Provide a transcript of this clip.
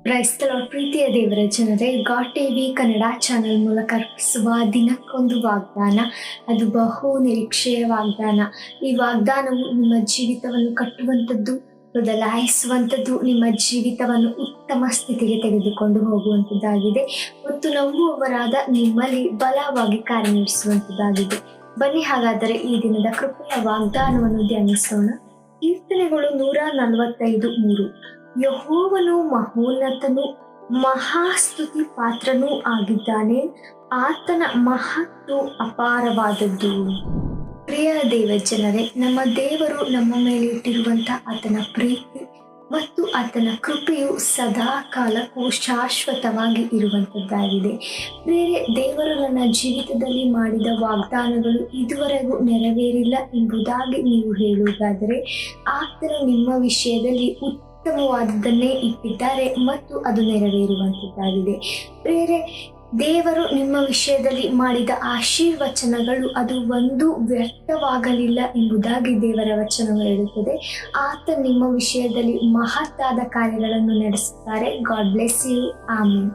ಕ್ರೈಸ್ತ ಪ್ರೀತಿಯ ದೇವರ ಜನರೇ, ಗಾಡ್ ಟಿವಿ ಕನ್ನಡ ಚಾನೆಲ್ ಮೂಲಕ ಅರ್ಪಿಸುವ ದಿನಕ್ಕೊಂದು ವಾಗ್ದಾನ, ಅದು ಬಹು ನಿರೀಕ್ಷೆಯ ವಾಗ್ದಾನ. ಈ ವಾಗ್ದಾನವು ನಿಮ್ಮ ಜೀವಿತವನ್ನು ಕಟ್ಟುವಂಥದ್ದು, ಬದಲಾಯಿಸುವಂಥದ್ದು, ನಿಮ್ಮ ಜೀವಿತವನ್ನು ಉತ್ತಮ ಸ್ಥಿತಿಗೆ ತೆಗೆದುಕೊಂಡು ಹೋಗುವಂಥದ್ದಾಗಿದೆ ಮತ್ತು ನಂಬುವವರಾದ ನಿಮ್ಮಲ್ಲಿ ಬಲವಾಗಿ ಕಾರ್ಯನಿರ್ವಹಿಸುವಂಥದ್ದಾಗಿದೆ. ಬನ್ನಿ ಹಾಗಾದರೆ ಈ ದಿನದ ಕೃಪೆಯ ವಾಗ್ದಾನವನ್ನು ಧ್ಯಾನಿಸೋಣ. ಕೀರ್ತನೆಗಳು 145:3. ಯೆಹೋವನು ಮಹೋನ್ನತನು, ಮಹಾಸ್ತುತಿ ಪಾತ್ರನೂ ಆಗಿದ್ದಾನೆ, ಆತನ ಮಹತ್ತು ಅಪಾರವಾದದ್ದು. ಪ್ರಿಯ ದೇವಜನರೇ, ನಮ್ಮ ದೇವರು ನಮ್ಮ ಮೇಲೆ ಇಟ್ಟಿರುವಂಥ ಆತನ ಪ್ರೀತಿ ಮತ್ತು ಆತನ ಕೃಪೆಯು ಸದಾ ಕಾಲಕ್ಕೂ ಶಾಶ್ವತವಾಗಿ ಇರುವಂಥದ್ದಾಗಿದೆ. ಬೇರೆ ದೇವರು ನನ್ನ ಜೀವಿತದಲ್ಲಿ ಮಾಡಿದ ವಾಗ್ದಾನಗಳು ಇದುವರೆಗೂ ನೆರವೇರಿಲ್ಲ ಎಂಬುದಾಗಿ ನೀವು ಹೇಳುವುದಾದರೆ, ಆತನು ನಿಮ್ಮ ವಿಷಯದಲ್ಲಿ ಉತ್ತಮವಾದದ್ದನ್ನೇ ಇಟ್ಟಿದ್ದಾರೆ ಮತ್ತು ಅದು ನೆರವೇರುವಂಥದ್ದಾಗಿದೆ. ಬೇರೆ ದೇವರು ನಿಮ್ಮ ವಿಷಯದಲ್ಲಿ ಮಾಡಿದ ಆಶೀರ್ವಚನಗಳು ಅದು ಒಂದು ವ್ಯರ್ಥವಾಗಲಿಲ್ಲ ಎಂಬುದಾಗಿ ದೇವರ ವಚನವು ಹೇಳುತ್ತದೆ. ಆತ ನಿಮ್ಮ ವಿಷಯದಲ್ಲಿ ಮಹತ್ತಾದ ಕಾರ್ಯಗಳನ್ನು ನಡೆಸುತ್ತಾರೆ. God bless you. ಆಮೆನ್.